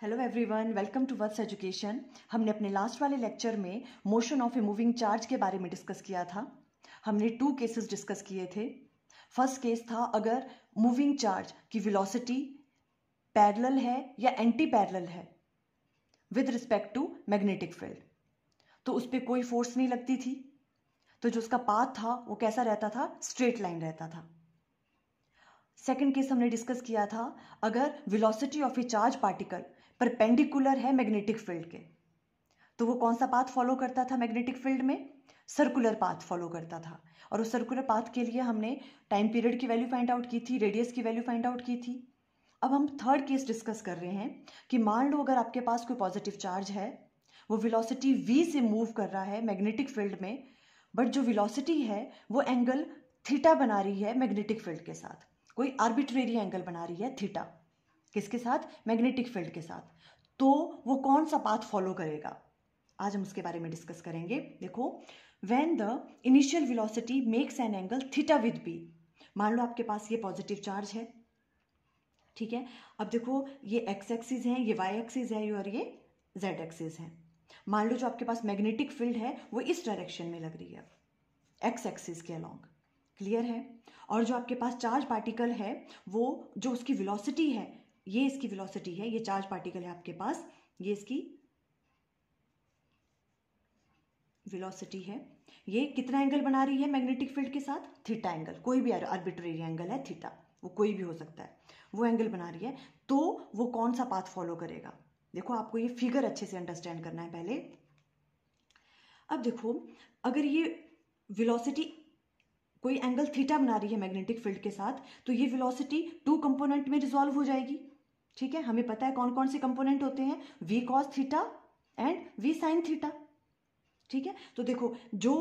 Hello everyone, welcome to words education. हमने अपने last वाले लेक्चर में motion of a moving charge के बारे में डिस्कस किया था। हमने 2 केसेस डिस्कस किए थे। फर्स्ट केस था अगर मूविंग चार्ज की वेलोसिटी पैरेलल है या एंटी पैरेलल है with respect to magnetic field, तो उस पर कोई फोर्स नहीं लगती थी, तो जो उसका पाथ था वो कैसा रहता था, स्ट्रेट लाइन रहता था। सेकेंड केस हमने डिस्कस किया था अगर velocity of A charge particle perpendicular है मैग्नेटिक फील्ड के, तो वो कौन सा पाथ फॉलो करता था मैग्नेटिक फील्ड में, सर्कुलर पाथ फॉलो करता था। और उस सर्कुलर पाथ के लिए हमने टाइम पीरियड की वैल्यू फाइंड आउट की थी, रेडियस की वैल्यू फाइंड आउट की थी। अब हम थर्ड केस डिस्कस कर रहे हैं कि मान लो अगर आपके पास कोई पॉजिटिव चार्ज है, वो वेलोसिटी v से मूव कर रहा है मैग्नेटिक फील्ड में, बट जो वेलोसिटी है वो एंगल थीटा बना रही है मैग्नेटिक फील्ड के साथ, कोई आर्बिट्रेरी एंगल बना रही है थीटा, किसके साथ, मैग्नेटिक फील्ड के साथ। तो वो कौन सा पाथ फॉलो करेगा, आज हम उसके बारे में डिस्कस करेंगे। देखो, when the initial velocity makes an angle theta with B, मान लो आपके पास ये पॉजिटिव चार्ज है, ठीक है। अब देखो ये एक्स एक्सिस है, ये वाई एक्सिस है और ये जेड एक्सिस है। मान लो जो आपके पास मैग्नेटिक फील्ड है वो इस डायरेक्शन में लग रही है, एक्स एक्सिस के अलॉन्ग, क्लियर है। और जो आपके पास चार्ज पार्टिकल है वो जो उसकी वेलोसिटी है, ये इसकी वेलोसिटी है, ये चार्ज पार्टिकल है आपके पास, ये इसकी वेलोसिटी है, ये कितना एंगल बना रही है मैग्नेटिक फील्ड के साथ, थीटा एंगल, कोई भी आर्बिट्रेरी एंगल है थीटा, वो कोई भी हो सकता है, वो एंगल बना रही है। तो वो कौन सा पाथ फॉलो करेगा, देखो आपको ये फिगर अच्छे से अंडरस्टैंड करना है पहले। अब देखो, अगर ये वेलोसिटी कोई एंगल थीटा बना रही है मैग्नेटिक फील्ड के साथ, तो ये वेलोसिटी 2 कंपोनेंट में रिजॉल्व हो जाएगी, ठीक है। हमें पता है कौन कौन से कंपोनेंट होते हैं, v cos theta and v sin theta, ठीक है। तो देखो, जो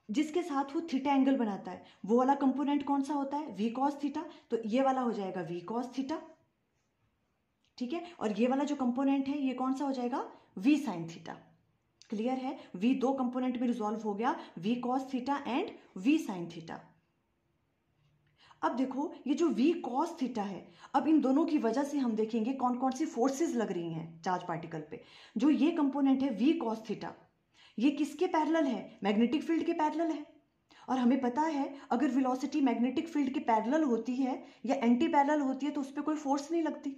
जिसके साथ वो थीटा एंगल बनाता है वो वाला कंपोनेंट कौन सा होता है, v cos थीटा, तो ये वाला हो जाएगा v cos थीटा, ठीक है। और ये वाला जो कंपोनेंट है ये कौन सा हो जाएगा, v sin थीटा, क्लियर है। v 2 कंपोनेंट में रिजॉल्व हो गया, v cos theta and v sin theta. अब देखो, ये जो v cos थीटा है, अब इन दोनों की वजह से हम देखेंगे कौन कौन सी फोर्सेस लग रही हैं चार्ज पार्टिकल पे। जो ये कंपोनेंट है v cos थीटा, ये किसके पैरेलल है, मैग्नेटिक फील्ड के पैरेलल है। और हमें पता है अगर वेलोसिटी मैग्नेटिक फील्ड के पैरेलल होती है या एंटी पैरेलल होती है तो उस पर कोई फोर्स नहीं लगती,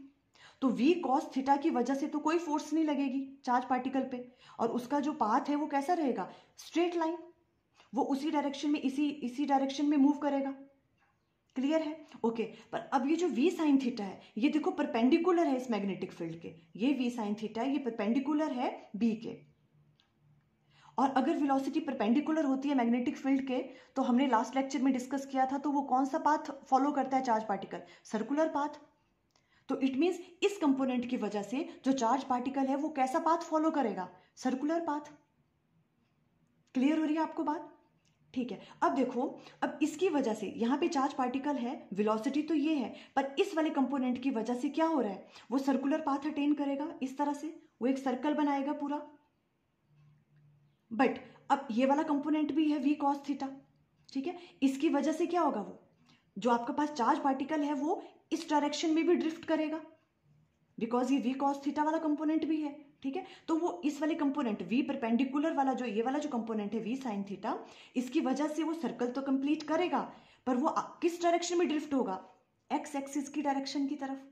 तो v cos थीटा की वजह से तो कोई फोर्स नहीं लगेगी चार्ज पार्टिकल पे, और उसका जो पाथ है वो कैसा रहेगा, स्ट्रेट लाइन, वो उसी डायरेक्शन में इसी डायरेक्शन में मूव करेगा, क्लियर है, ओके। पर अब ये जो v sin थीटा है, ये देखो परपेंडिकुलर है इस मैग्नेटिक फील्ड के, ये v sin थीटा है, ये परपेंडिकुलर है b के। और अगर वेलोसिटी परपेंडिकुलर होती है मैग्नेटिक फील्ड के, तो हमने लास्ट लेक्चर में डिस्कस किया था, तो वो कौन सा पाथ फॉलो करता है चार्ज पार्टिकल, सर्कुलर पाथ। तो इट मीन्स इस कंपोनेंट की वजह से जो चार्ज पार्टिकल है वो कैसा पाथ फॉलो करेगा, सर्कुलर पाथ, क्लियर हो रही है आपको बात, ठीक है। अब देखो, अब इसकी वजह से यहाँ पे चार्ज पार्टिकल है, वेलोसिटी तो ये है, पर इस वाले कंपोनेंट की वजह से क्या हो रहा है, वो सर्कुलर पाथ अटेन करेगा, इस तरह से वो एक सर्कल बनाएगा पूरा। बट अब ये वाला कंपोनेंट भी है v cos थीटा, ठीक है, इसकी वजह से क्या होगा, वो जो आपके पास चार्ज पार्टिकल है वो इस डायरेक्शन में भी ड्रिफ्ट करेगा, बिकॉज ये v cos थीटा वाला कंपोनेंट भी है, ठीक है। तो वो इस वाले कंपोनेंट v परपेंडिकुलर वाला जो ये वाला जो कंपोनेंट है v sin थीटा, इसकी वजह से वो सर्कल तो कंप्लीट करेगा, पर वो किस डायरेक्शन में ड्रिफ्ट होगा, x एक्सिस की डायरेक्शन की तरफ,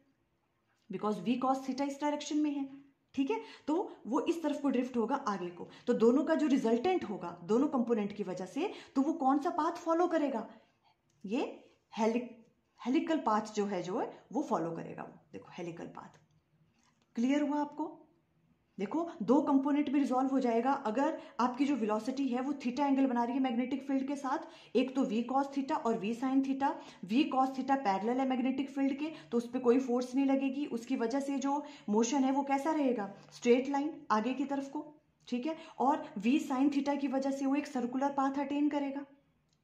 बिकॉज v cos थीटा इस डायरेक्शन में है, ठीक है। तो वो इस तरफ को ड्रिफ्ट होगा आगे को, तो दोनों का जो रिजल्टेंट होगा दोनों कंपोनेंट की वजह से, तो वो कौन सा पाथ फॉलो करेगा, ये हेलिकल पाथ जो है वो फॉलो करेगा, वो देखो हेलिकल पाथ, क्लियर हुआ आपको। देखो, 2 कंपोनेंट में रिजॉल्व हो जाएगा अगर आपकी जो वेलोसिटी है वो थीटा एंगल बना रही है मैग्नेटिक फील्ड के साथ, एक तो v cos थीटा और v sin theta. v cos theta parallel है मैग्नेटिक फील्ड के, तो उस पर कोई फोर्स नहीं लगेगी, उसकी वजह से जो मोशन है वो कैसा रहेगा, स्ट्रेट लाइन आगे की तरफ को, ठीक है। और v sin थीटा की वजह से वो एक सर्कुलर पाथ अटेन करेगा,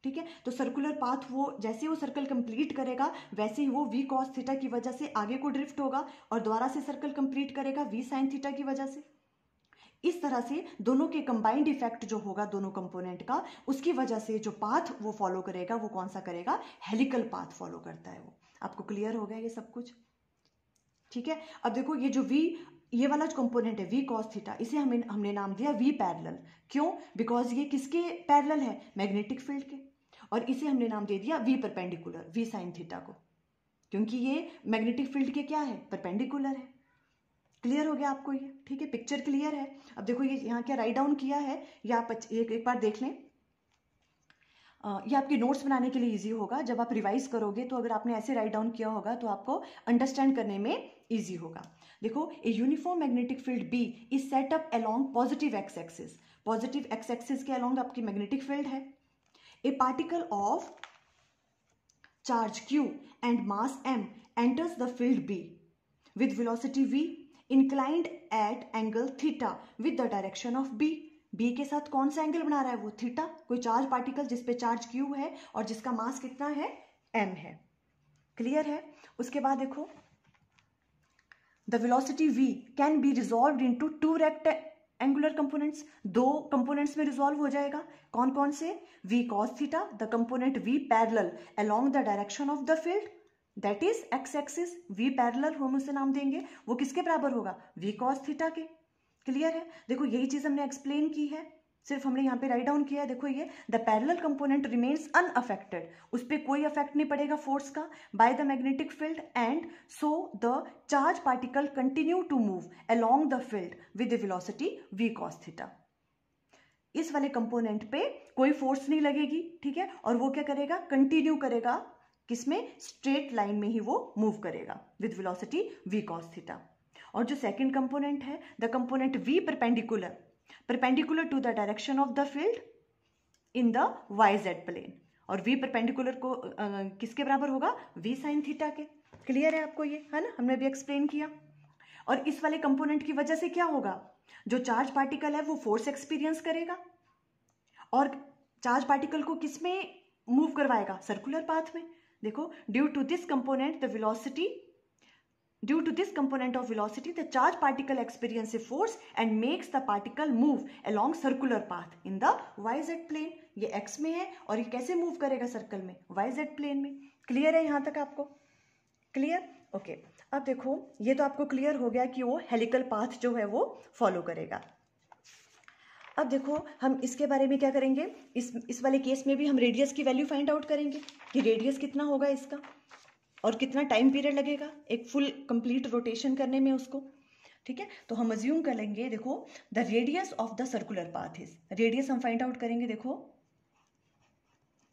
ठीक है। तो सर्कुलर पाथ वो जैसे वो सर्कल कंप्लीट करेगा वैसे ही वो v cos थीटा की वजह से आगे को ड्रिफ्ट होगा और दोबारा से सर्कल कंप्लीट करेगा v sin थीटा की वजह से। इस तरह से दोनों के कंबाइंड इफेक्ट जो होगा दोनों कंपोनेंट का, उसकी वजह से जो पाथ वो फॉलो करेगा वो कौन सा करेगा, हेलिकल पाथ फॉलो करता है वो। आपको क्लियर हो गया ये सब कुछ, ठीक है। अब देखो, ये जो v ये वाला जो कंपोनेंट है वी कॉस थीटा, इसे हमने नाम दिया वी पैरेलल। क्यों? बिकॉज ये किसके पैरेलल है? मैग्नेटिक फील्ड के। और इसे हमने नाम दे दिया v perpendicular, v sine theta को, क्योंकि ये मैग्नेटिक फील्ड के क्या है? परपेंडिकुलर है। क्लियर हो गया आपको ये? ठीक है, पिक्चर क्लियर है। अब देखो ये यहाँ क्या राइट डाउन किया है, ये आप एक बार देख लें। ये आपके नोट्स बनाने के लिए इजी होगा। जब आप रिवाइज करोगे तो अगर आपने ऐसे राइट डाउन किया होगा तो आपको अंडरस्टैंड करने में इजी होगा। देखो, a uniform magnetic field B is set up along positive x axis. Positive x axis के अलोंग आपकी मैग्नेटिक फील्ड है। A particle of charge q and mass m enters the field B with velocity v inclined at angle theta with the direction of B. B के साथ कौन सा angle बना रहा है? वो थीटा। कोई चार्ज पार्टिकल जिस पे चार्ज q है और जिसका मास कितना है? m है। क्लियर है? उसके बाद देखो, the velocity v can be resolved into two rectangular components। दो कंपोनेंट्स में रिजॉल्व हो जाएगा। कौन कौन से? v cos theta, the component v parallel along the direction of the field, that is x axis. v parallel हम उसे नाम देंगे, वो किसके बराबर होगा? v cos थीटा के। क्लियर है? देखो यही चीज हमने एक्सप्लेन की है, सिर्फ हमने यहाँ पे राइट डाउन किया है। देखो ये the parallel component remains unaffected, उस पर कोई अफेक्ट नहीं पड़ेगा फोर्स का by the magnetic field, and so the charge particle continue to move along the field with the velocity v cos theta. इस वाले कंपोनेंट पे कोई फोर्स नहीं लगेगी, ठीक है, और वो क्या करेगा? कंटिन्यू करेगा, किसमें? स्ट्रेट लाइन में ही वो मूव करेगा with velocity v cos theta. और जो सेकंड कंपोनेंट है, the component v perpendicular to the direction of the field in the yz plane, और v परपेंडिकुलर को किसके बराबर होगा? v साइन थीटा के। क्लियर है आपको ये? है ना, हमने भी एक्सप्लेन किया। और इस वाले कंपोनेंट की वजह से क्या होगा? जो चार्ज पार्टिकल है वो फोर्स एक्सपीरियंस करेगा, और चार्ज पार्टिकल को किस में मूव करवाएगा? सर्कुलर पाथ में। देखो, due to this component of velocity the charge particle experience a force and makes the particle move along circular path in the yz plane। ये x में है और ये कैसे मूव करेगा सर्कल में? yz प्लेन में। क्लियर है यहां तक आपको? क्लियर? ओके। अब देखो, ये तो आपको क्लियर हो गया कि वो हेलिकल पाथ जो है वो फॉलो करेगा। अब देखो, हम इसके बारे में क्या करेंगे, इस वाले केस में भी हम रेडियस की वैल्यू फाइंड आउट करेंगे कि रेडियस कितना होगा इसका और कितना टाइम पीरियड लगेगा एक फुल कंप्लीट रोटेशन करने में उसको। ठीक है, तो हम अज्यूम कर लेंगे, देखो the radius of the circular path is, radius हम फाइंड आउट करेंगे। देखो,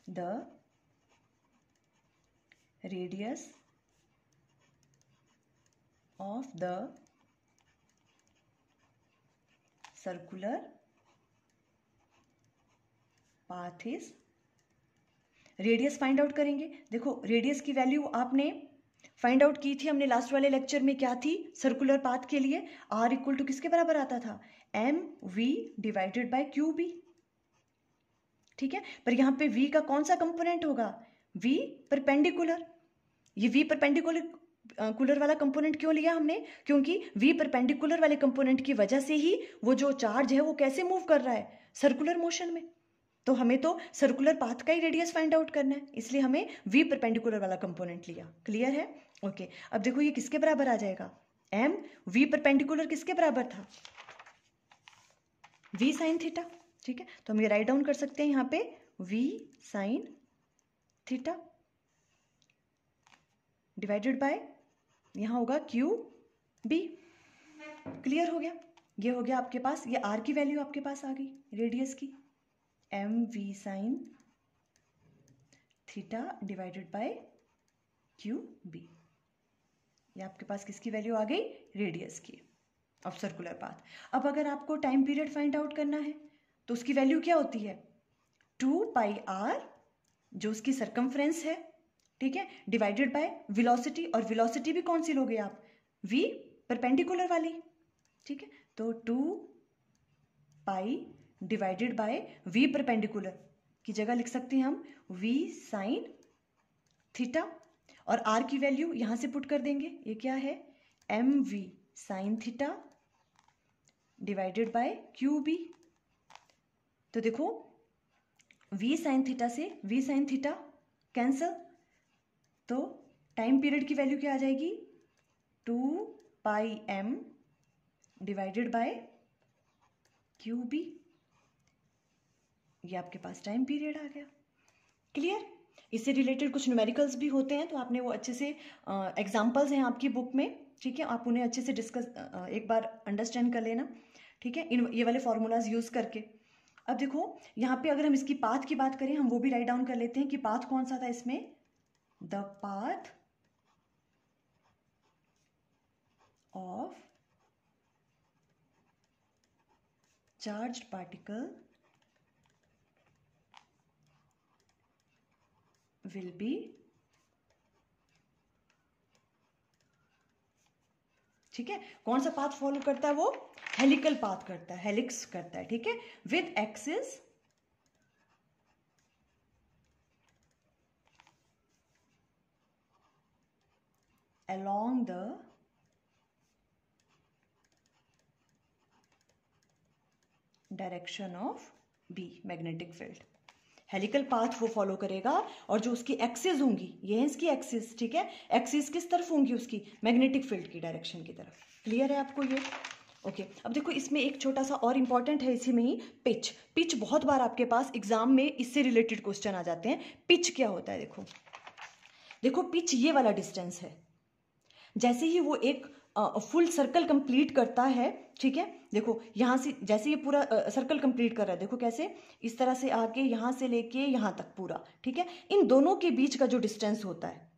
the radius of the circular path is, radius find out करेंगे। देखो, रेडियस की वैल्यू आपने फाइंड आउट की थी हमने लास्ट वाले लेक्चर में, क्या थी? सर्कुलर पाथ के लिए r इक्वल टू किसके बराबर आता था? mv divided by qb। ठीक है, पर यहां पे v का कौन सा कंपोनेंट होगा? v perpendicular. ये v परपेंडिकुलर वाला कंपोनेंट क्यों लिया हमने? क्योंकि v परपेंडिकुलर वाले कंपोनेंट की वजह से ही वो जो चार्ज है वो कैसे मूव कर रहा है? सर्कुलर मोशन में। तो हमें तो सर्कुलर पाथ का ही रेडियस फाइंड आउट करना है, इसलिए हमें v परपेंडिकुलर वाला कंपोनेंट लिया। क्लियर है? ओके। अब देखो ये किसके बराबर आ जाएगा? m v परपेंडिकुलर किसके बराबर था? v sine theta. ठीक है, तो हम ये राइट डाउन कर सकते हैं यहाँ पे v sine theta divided bye, यहाँ होगा q b। क्लियर हो गया? ये हो गया आपके पास, ये r की वैल्यू आपके पास आ गई रेडियस की, mv sine theta divided bye qb। ये आपके पास किसकी वैल्यू आ गई? रेडियस की ऑफ सर्कुलर पाथ। अब अगर आपको टाइम पीरियड फाइंड आउट करना है तो उसकी वैल्यू क्या होती है? 2πr जो उसकी सरकमफ्रेंस है, ठीक है, डिवाइडेड बाय वेलोसिटी, और वेलोसिटी भी कौन सी लोगे आप? v परपेंडिकुलर वाली। ठीक है, तो 2π डिवाइडेड बाय v परपेंडिकुलर की जगह लिख सकते हैं हम v साइन थीटा, और r की वैल्यू यहां से पुट कर देंगे, ये क्या है? mv sine theta divided bye qb। तो देखो v साइन थीटा से v साइन थीटा कैंसल, तो टाइम पीरियड की वैल्यू क्या आ जाएगी? 2πm divided by q B. ये आपके पास टाइम पीरियड आ गया। क्लियर? इससे रिलेटेड कुछ न्यूमेरिकल्स भी होते हैं, तो आपने वो अच्छे से एग्जाम्पल्स हैं आपकी बुक में, ठीक है, आप उन्हें अच्छे से डिस्कस एक बार अंडरस्टैंड कर लेना, ठीक है, इन ये वाले फॉर्मूलाज यूज करके। अब देखो यहाँ पे अगर हम इसकी पाथ की बात करें, हम वो भी राइट डाउन कर लेते हैं कि पाथ कौन सा था इसमें, the path of charged particle will be ठीक है, कौन सा पाथ फॉलो करता है वो, हेलिकल पाथ करता है, हेलिक्स करता है, ठीक है, with axis along the direction of B magnetic field. Helical path वो फॉलो करेगा और जो उसकी एक्सिस होंगी, ये है इसकी एक्सिस, ठीक है, एक्सिस किस तरफ होंगी उसकी, मैग्नेटिक फील्ड की डायरेक्शन की तरफ। क्लियर है आपको ये? ओके अब देखो इसमें एक छोटा सा और इंपॉर्टेंट है इसी में ही, पिच। पिच बहुत बार आपके पास एग्जाम में इससे रिलेटेड क्वेश्चन आ जाते हैं। पिच क्या होता है, देखो देखो पिच ये वाला डिस्टेंस है। जैसे ही वो एक फुल सर्कल कंप्लीट करता है, ठीक है, देखो यहां से जैसे ये पूरा सर्कल कंप्लीट कर रहा है, देखो कैसे, इस तरह से आके यहां से लेके यहां तक पूरा, ठीक है, इन दोनों के बीच का जो डिस्टेंस होता है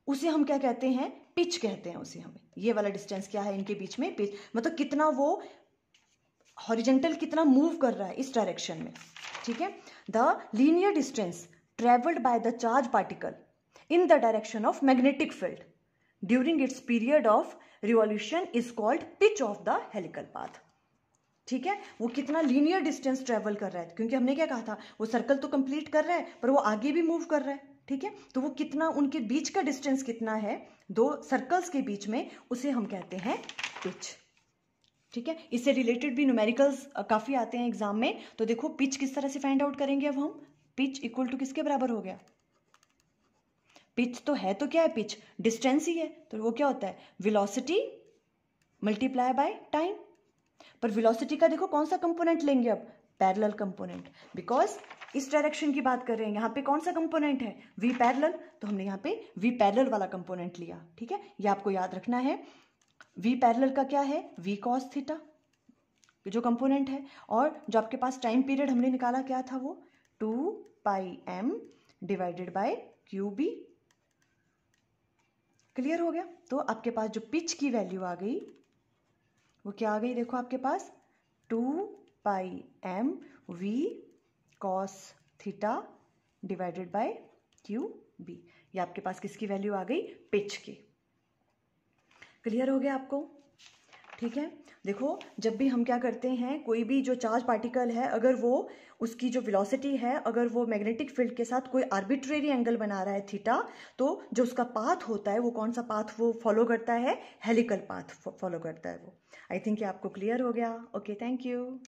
उसे हम क्या कहते हैं, पिच कहते हैं उसे हमें। ये वाला डिस्टेंस क्या है इनके बीच में, पिच, मतलब कितना वो हॉरिजेंटल कितना मूव कर रहा है इस डायरेक्शन में, ठीक है। The linear distance travelled by the charge particle in the direction of magnetic field during its period of revolution is called pitch of the helical path. ठीक है, वो कितना लीनियर डिस्टेंस ट्रेवल कर रहा है, क्योंकि हमने क्या कहा था, वो सर्कल तो कंप्लीट कर रहा है पर वो आगे भी मूव कर रहा है, ठीक है, तो वो कितना, उनके बीच का डिस्टेंस कितना है दो सर्कल्स के बीच में, उसे हम कहते हैं पिच। ठीक है, इससे रिलेटेड भी न्यूमेरिकल्स काफी आते हैं एग्जाम में। तो देखो पिच किस तरह से फाइंड आउट करेंगे अब हम, पिच इक्वल टू किसके बराबर हो गया, पिच तो है, तो क्या है, पिच डिस्टेंस ही है, तो वो क्या होता है, वेलोसिटी मल्टीप्लाई बाय टाइम। पर वेलोसिटी का देखो कौन सा कंपोनेंट लेंगे अब, पैरेलल कंपोनेंट, बिकॉज इस डायरेक्शन की बात कर रहे हैं, यहाँ पे कौन सा कंपोनेंट है, वी पैरेलल, तो हमने यहाँ पे वी पैरेलल वाला कंपोनेंट लिया। ठीक है, ये आपको याद रखना है, वी पैरेलल का क्या है, वी कॉस थीटा जो कंपोनेंट है, और जो आपके पास टाइम पीरियड हमने निकाला क्या था, वो 2πm divided by q B. Clear हो गया? तो आपके पास जो पिच की वैल्यू आ गई वो क्या आ गई, देखो आपके पास 2πm v cos theta divided by q B. ये आपके पास किसकी वैल्यू आ गई, पिच की। क्लियर हो गया आपको? ठीक है, देखो जब भी हम क्या करते हैं, कोई भी जो चार्ज पार्टिकल है, अगर वो उसकी जो वेलोसिटी है, अगर वो मैग्नेटिक फील्ड के साथ कोई आर्बिट्रेरी एंगल बना रहा है थीटा, तो जो उसका पाथ होता है वो कौन सा पाथ वो फॉलो करता है, हेलिकल पाथ फॉलो करता है वो। आई थिंक ये आपको क्लियर हो गया। Okay, thank you.